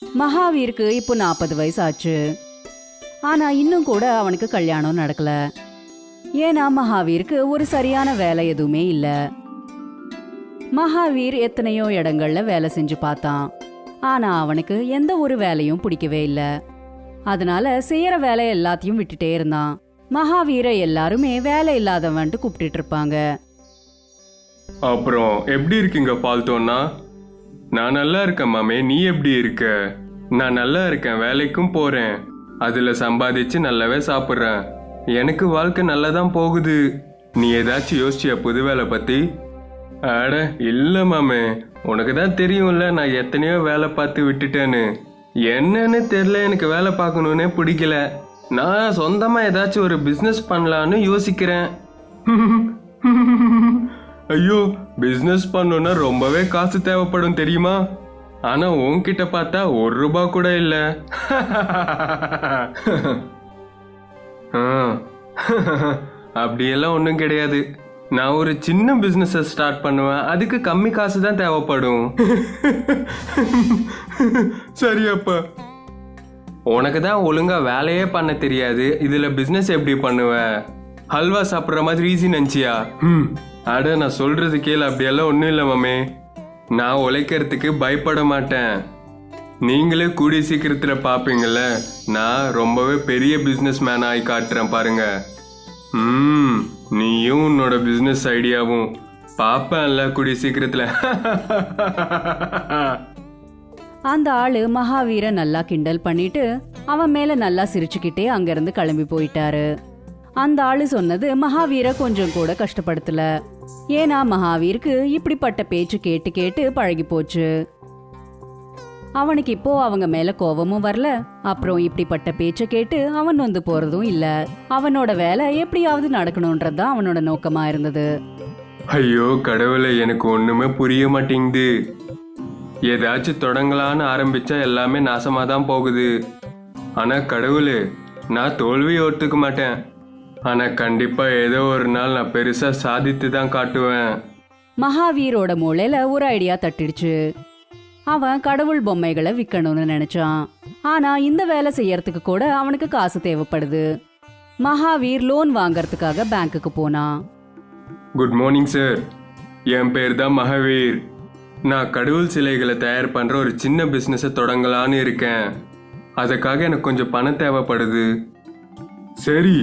மகாவீருக்கு இப்போ 40 வயசு ஆச்சு. ஆனா இன்னும் கூட அவனுக்கு கல்யாணம் நடக்கல. ஏன்னா மகாவீருக்கு ஒரு சரியான வேலை எதுவுமே இல்ல. மகாவீர் எத்தனையோ இடங்கள்ல வேலை செஞ்சு பார்த்தான். ஆனா அவனுக்கு எந்த ஒரு வேலையும் பிடிக்கவே இல்ல. அதனால செய்யற வேலை எல்லாத்தையும் விட்டுட்டே இருந்தான். மகாவீரை எல்லாருமே வேலை இல்லாதவன்ட்டு கூப்பிட்டு இருப்பாங்க. அப்புறம் எப்படி இருக்கீங்க பால்தோன்னா? நான் நல்லா இருக்கேன் மாமே, நீ எப்படி இருக்க? நான் நல்லா இருக்கேன், வேலைக்கும் போறேன், அதுல சம்பாதிச்சு நல்லாவே சாப்பிட்றேன். எனக்கு வாழ்க்கை நல்லா தான் போகுது. நீ ஏதாச்சும் யோசிச்சியா புது வேலை பத்தி? அட இல்ல மாமே, உனக்கு தான் தெரியும்ல நான் எத்தனையோ வேலை பார்த்து விட்டுட்டேன்னு. என்னன்னு தெரியல, எனக்கு வேலை பார்க்கணுன்னே பிடிக்கல. நான் சொந்தமா ஏதாச்சும் ஒரு பிஸ்னஸ் பண்ணலான்னு யோசிக்கிறேன். ஐயோ, பிஸ்னஸ் பண்ணணும்னா ரொம்பவே காசு தேவைப்படும் தெரியுமா? ஆனா உன்கிட்ட பார்த்தா ₹1 கூட இல்ல. அப்படியெல்லாம் ஒன்றும் கிடையாது. நான் ஒரு சின்ன பிஸ்னஸ் ஸ்டார்ட் பண்ணுவேன், அதுக்கு கம்மி காசு தான் தேவைப்படும். சரியப்பா, உனக்கு தான் ஒழுங்கா வேலையே பண்ண தெரியாது, இதுல பிஸ்னஸ் எப்படி பண்ணுவ? ஹல்வா சாப்பிட்ற மாதிரி ஈஸி நினச்சியா? அட நான் சொல்றது கேளு, அப்படியெல்லாம் ஒன்றும் இல்லை மாமே. நான் உழைக்கிறதுக்கு பயப்பட மாட்டேன். நீங்களே கூடிய சீக்கிரத்தில் பார்ப்பீங்கள்ல, நான் ரொம்பவே பெரிய பிஸ்னஸ் மேன் ஆகி காட்டுறேன் பாருங்க. நீயும் உன்னோட பிஸ்னஸ் ஐடியாவும் பார்ப்பேன்ல கூடிய சீக்கிரத்தில். அந்த ஆளு மகாவீரை நல்லா கிண்டல் பண்ணிட்டு அவன் மேல நல்லா சிரிச்சுக்கிட்டே அங்கிருந்து கிளம்பி போயிட்டாரு. அந்த ஆளு சொன்னது மகாவீரை கொஞ்சம் கூட கஷ்டப்படுத்தல. ஏன்னா மகாவீருக்கு இப்படிப்பட்ட பேச்சு கேட்டு கேட்டு பழகி போச்சு. அவனுக்கு இப்போ அவங்க மேல கோபமும் வரல. அப்புறம் இப்படிப்பட்ட பேச்ச கேட்டு அவன் வந்து போறதும் இல்ல. அவனோட வேலை எப்படியாவது நடக்கணும்ன்றதுதான் அவனோட நோக்கமா இருந்தது. ஐயோ கடவுளே, எனக்கு ஒண்ணுமே புரிய மாட்டேங்குது. ஏதாச்சும் தொடங்கலான்னு ஆரம்பிச்சா எல்லாமே நாசமா தான் போகுது. ஆனா கடவுளே, நான் தோல்வியை ஒத்துக்க மாட்டேன். ஆனா கண்டிப்பா ஏதோ ஒரு நாள் நான் பெருசா சாதித்து தான் காட்டுவேன். மகாவீரோட மூளையில ஒரு ஐடியா தட்டிடுச்சு. அவன் கடவுள் பொம்மைகளை விற்கணும்னு நினைச்சான். ஆனா இந்த வேலை செய்யறதுக்கு கூட அவனுக்கு காசு தேவைப்படுது. மகாவீர் லோன் வாங்கறதுக்காக பேங்க்குக்கு போனான். குட் மார்னிங் சார், என் பேர் தான் மகாவீர். நான் கடவுள் சிலைகளை தயார் பண்ற ஒரு சின்ன பிசினஸை தொடங்கலான்னு இருக்கேன். அதுக்காக எனக்கு கொஞ்சம் பணம் தேவைப்படுது. சரி,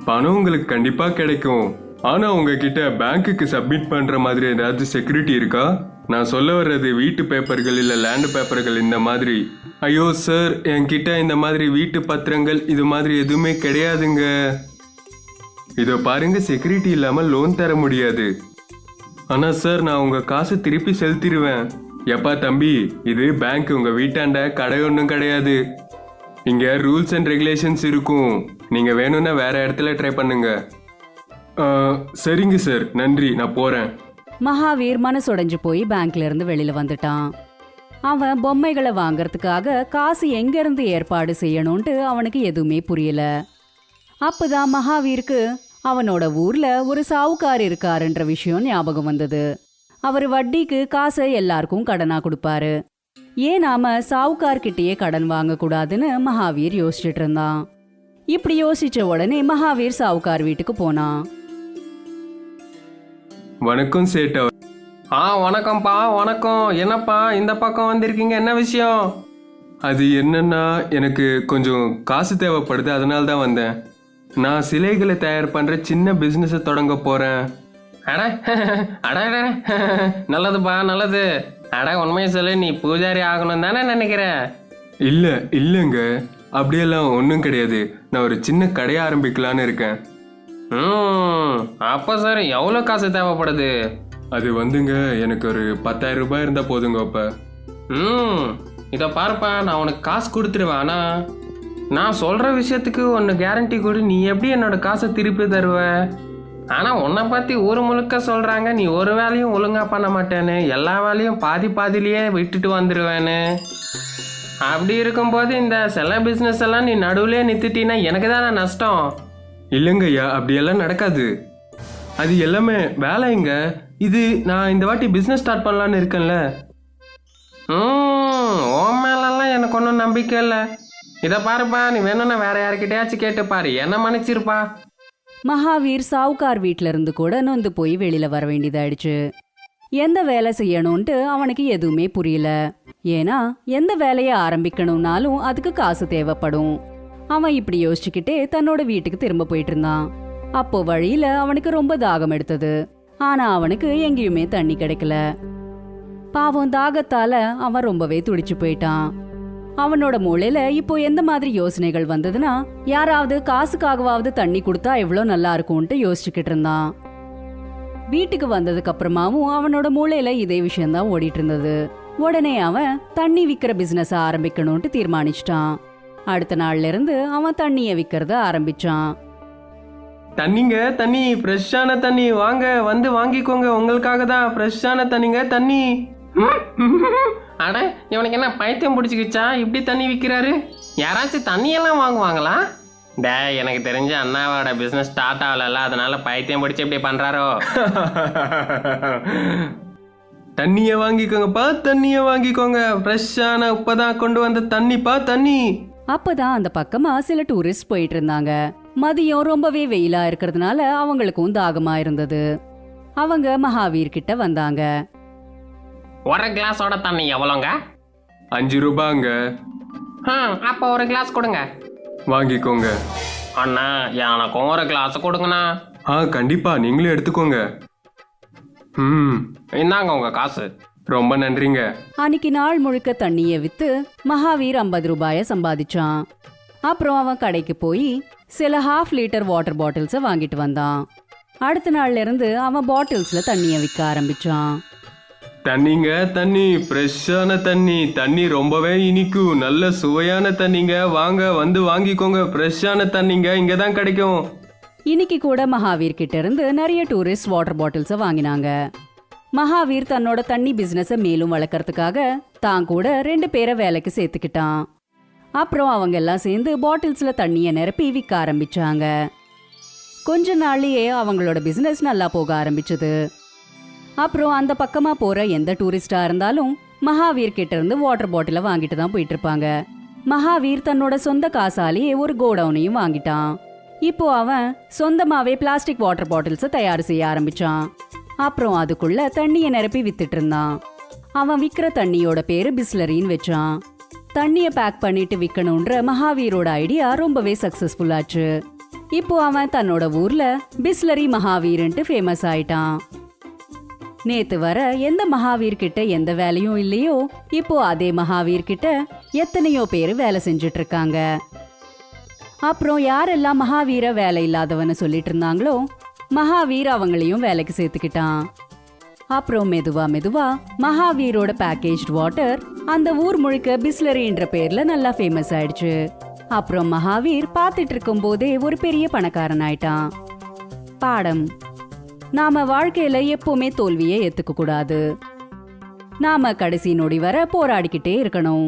பணம் உங்களுக்கு கண்டிப்பா கிடைக்கும். ஆனா உங்ககிட்ட பேங்க்குக்கு சப்மிட் பண்ற மாதிரி ஏதாவது செக்யூரிட்டி இருக்கா? நான் சொல்ல வர்றது வீட்டு பேப்பர்கள் இல்ல லேண்ட் பேப்பர்கள் இந்த மாதிரி. ஐயோ சார், என்கிட்ட இந்த மாதிரி வீட்டு பத்திரங்கள் இது மாதிரி எதுவுமே கிடையாதுங்க. இதோ பாருங்க, செக்யூரிட்டி இல்லாம லோன் தர முடியாது. ஆனா சார், நான் உங்க காசு திருப்பி செலுத்திடுவேன். எப்பா தம்பி, இது பேங்க், உங்க வீட்டாண்ட கடை ஒன்றும் கிடையாது. இங்க ரூல்ஸ் அண்ட் ரெகுலேஷன்ஸ் இருக்கும். நீங்க வேணும்னா வேற இடத்துல ட்ரை பண்ணுங்க. சரிங்க சார், நன்றி, நான் போறேன். மகாவீர் மனசுடைஞ்சு போய் பேங்க்ல இருந்து வெளியில வந்துட்டான். அவன் பொம்மைகளை வாங்கறதுக்காக காசு எங்க இருந்து ஏற்பாடு செய்யணும்ட்டு அவனுக்கு எதுவுமே புரியல. அப்பதான் மகாவீருக்கு அவனோட ஊர்ல ஒரு சாவுக்கார் இருக்காருன்ற விஷயம் ஞாபகம் வந்தது. அவர் வட்டிக்கு காசை எல்லாருக்கும் கடனா கொடுப்பாரு. ஏன் நாம சாவுக்கார்கிட்டயே கடன் வாங்க கூடாதுன்னு மகாவீர் யோசிச்சுட்டு இருந்தான். இப்படி யோசிச்ச உடனே மகாவீர் சாவுக்கார் வீட்டுக்கு போனான். வணக்கம் சேட்டா. வணக்கம்ப்பா, வணக்கம். என்னப்பா இந்த பக்கம் வந்திருக்கீங்க, என்ன விஷயம்? அது என்னன்னா, எனக்கு கொஞ்சம் காசு தேவைப்படுது, அதனால தான் வந்தேன். நான் சிலைகளை தயார் பண்ற சின்ன பிசினஸை தொடங்க போறேன். அட அட நல்லதுப்பா, நல்லது. அட உண்மையை சொல்லு, நீ பூஜாரி ஆகணும் தானே நினைக்கிற? இல்லைங்க, அப்படியெல்லாம் ஒன்றும் கிடையாது. நான் ஒரு சின்ன கடையை ஆரம்பிக்கலான்னு இருக்கேன். அப்போ சார், எவ்வளோ காசு தேவைப்படுது? அது வந்துங்க, எனக்கு ஒரு 10,000 ரூபாய் இருந்தால் போதுங்க. அப்போ இதை பாருப்பா, நான் உனக்கு காசு கொடுத்துருவேன். ஆனால் நான் சொல்கிற விஷயத்துக்கு ஒன்று கேரண்டி கொடு. நீ எப்படி என்னோட காசை திருப்பி தருவ? ஆனால் உன்னை பற்றி ஊர் முழுக்க சொல்கிறாங்க, நீ ஒரு வேலையும் ஒழுங்காக பண்ண மாட்டேன்னு, எல்லா வேலையும் பாதி பாதிலேயே விட்டுட்டு வந்துடுவேன்னு. அப்படி இருக்கும்போது இந்த சில பிஸ்னஸ் எல்லாம் நீ நடுவுலேயே நிறுத்திட்டீன்னா எனக்கு தானே நஷ்டம். இல்லைங்க ஐயா, அப்படியெல்லாம் நடக்காது. அது எல்லாமே வேலைங்க. இது நான் இந்த வாட்டி பிஸ்னஸ் ஸ்டார்ட் பண்ணலான்னு இருக்கேன்ல. உன் மேலெல்லாம் எனக்கு எனக்கு ஒன்றும் நம்பிக்கை இல்லை. இதை பாருப்பா, நீ வேணும்னா வேற யாருக்கிட்டயாச்சும் கேட்டு பாரு, என்ன மன்னிச்சிருப்பா. மகாவீர் சாவுக்கார் வீட்ல இருந்து கூட நொந்து போய் வெளியில வர வேண்டியதாயிடுச்சு. எந்த வேலை செய்யணும்ட்டு அவனுக்கு எதுவுமே புரியல. ஏன்னா எந்த வேலையை ஆரம்பிக்கணும்னாலும் அதுக்கு காசு தேவைப்படும். அவன் இப்படி யோசிச்சுக்கிட்டே தன்னோட வீட்டுக்கு திரும்ப போயிட்டு இருந்தான். அப்போ வழியில அவனுக்கு ரொம்ப தாகம் எடுத்தது. ஆனா அவனுக்கு எங்கேயுமே தண்ணி கிடைக்கல. பாவம் தாகத்தால அவன் ரொம்பவே துடிச்சு போயிட்டான். அவனோட மூளையில இப்போ எந்த மாதிரி யோசனைகள் வந்ததுன்னா, யாராவது காசுக்காகவாவது தண்ணி கொடுத்தா எவ்வளோ நல்லா இருக்கும்ட்டு யோசிச்சுக்கிட்டு இருந்தான். வீட்டுக்கு வந்ததுக்கு அப்புறமாவும் அவனோட மூளையில இதே விஷயம்தான் ஓடிட்டு இருந்தது. உடனே அவன் தண்ணி விக்கிற பிசினஸ் ஆரம்பிக்கணும்ட்டு தீர்மானிச்சிட்டான். அடுத்த நாள்ல இருந்து அவன் தண்ணிய விக்கிறத ஆரம்பிச்சான். தண்ணிங்க, தண்ணி, ஃப்ரெஷ்ஷான தண்ணி, வாங்க வந்து வாங்கிக்கோங்க, உங்களுக்காக தான் ஃப்ரெஷ்ஷான தண்ணிங்க, தண்ணி. அட, இவனுக்கு என்ன பைத்தியம் பிடிச்சிக்கிச்சா? இப்படி தண்ணி விற்கிறாரு. யாராச்சும் தண்ணியெல்லாம் வாங்குவாங்களா? எனக்கு தெரிஞ்ச அண்ணாவோட பிஸ்னஸ் ஸ்டார்ட் ஆகல, அதனால பைத்தியம் பிடிச்சி இப்படி பண்றாரோ. தண்ணியை வாங்கிக்கோங்கப்பா, தண்ணியை வாங்கிக்கோங்க, ஃப்ரெஷ்ஷான இப்பதான் கொண்டு வந்த தண்ணிப்பா, தண்ணி. அப்பதான் அந்த பக்கமா சில டூரிஸ்ட் போயிட்டு இருந்தாங்க. மதியம் ரொம்பவே வெயிலா இருக்கிறதுனால அவங்களுக்கும் தாகமா இருந்தது. அவங்க மகாவீர் கிட்ட வந்தாங்க. ஒரு கிளாஸோட தண்ணி எவ்வளோங்க? 5 ரூபாங்க. அப்போ ஒரு கிளாஸ் கொடுங்க. வாங்கிக்கோங்க. அண்ணா, எனக்கும் ஒரு கிளாஸ் கொடுங்கண்ணா. கண்டிப்பா, நீங்களும் எடுத்துக்கோங்க. இந்தாங்க உங்க காசு. ரொம்ப நன்றிங்க. அன்னைக்கு நாள் முழுக்க தண்ணிய வித்து மகாவீர் 50 ரூபாய சம்பாதிச்சான். அப்புறம் அவன் கடைக்கு போய் சில 1/2 லிட்டர் வாட்டர் பாட்டில்ஸை வாங்கிட்டு வந்தான். அடுத்த நாள்ல இருந்து அவன் பாட்டில்ஸ்ல தண்ணிய விற்க ஆரம்பிச்சான். தண்ணிங்க, தண்ணி, ஃப்ரெஷ்ஷான தண்ணி, தண்ணி ரொம்பவே இனிக்கும், நல்ல சுவையான தண்ணிங்க, வாங்க வந்து வாங்கிக்கோங்க, ஃப்ரெஷ்ஷான தண்ணிங்க இங்க தான் கிடைக்கும். இன்னைக்கு கூட மகாவீர் கிட்ட இருந்து நிறைய டூரிஸ்ட் வாட்டர் பாட்டில்ஸை வாங்கினாங்க. மகாவீர் தன்னோட தண்ணி பிசினஸை மேலும் வளர்க்கறதுக்காக தான் கூட 2 பேரை வேலைக்கு சேர்த்துக்கிட்டான். அப்புறம் அவங்க எல்லாம் சேர்ந்து பாட்டில்ஸ்ல தண்ணியை நிரப்பி விற்க ஆரம்பிச்சாங்க. கொஞ்ச நாள்லயே அவங்களோட பிசினஸ் நல்லா போக ஆரம்பிச்சது. அப்புறம் அந்த பக்கமா போற எந்த டூரிஸ்டா இருந்தாலும் மகாவீர் கிட்ட இருந்து வாட்டர் பாட்டில வாங்கிட்டு தான் போயிட்டு இருப்பாங்க. மகாவீர் தன்னோட சொந்த காசாலேயே ஒரு கோடவுனையும் வாங்கிட்டான். இப்போ அவன் சொந்தமாவே பிளாஸ்டிக் வாட்டர் பாட்டில்ஸை தயார் செய்ய ஆரம்பிச்சான். அப்புறம் அதுக்குள்ள தண்ணியை நிரப்பி வித்துட்டு இருந்தான். அவன் விக்கிற தண்ணியோட பேரு பிஸ்லரின்னு வச்சான். தண்ணியை பேக் பண்ணிட்டு விற்கணுன்ற மகாவீரோட ஐடியா ரொம்பவே சக்சஸ்ஃபுல் ஆச்சு. இப்போ அவன் தன்னோட ஊர்ல பிஸ்லரி மகாவீர்ன்ட்டு ஃபேமஸ் ஆயிட்டான். நேத்து வர எந்த மகாவீர் கிட்ட எந்த வேலையும் இல்லையோ, இப்போ அதே மகாவீர் கிட்ட எத்தனையோ பேர் வேலை செஞ்சுட்டு இருக்காங்க. அப்புறம் யாரெல்லாம் மகாவீர வேலை இல்லாதவன்னு சொல்லிட்டு இருந்தாங்களோ, மகாவீர் அவங்களையும் வேலைக்கு சேர்த்துக்கிட்டான். அப்புறம் மெதுவா மெதுவா மகாவீரோட பேக்கேஜ் வாட்டர் அந்த ஊர் முழுக்க பிஸ்லரின்ற பேர்ல நல்லா ஃபேமஸ் ஆயிடுச்சு. அப்புறம் மகாவீர் பார்த்துட்டு இருக்கும் போதே ஒரு பெரிய பணக்காரன் ஆயிட்டான். பாடம்: நாம வாழ்க்கையில எப்பவுமே தோல்வியை ஏத்துக்க கூடாது. நாம கடைசி நொடி வரை போராடிக்கிட்டே இருக்கணும்.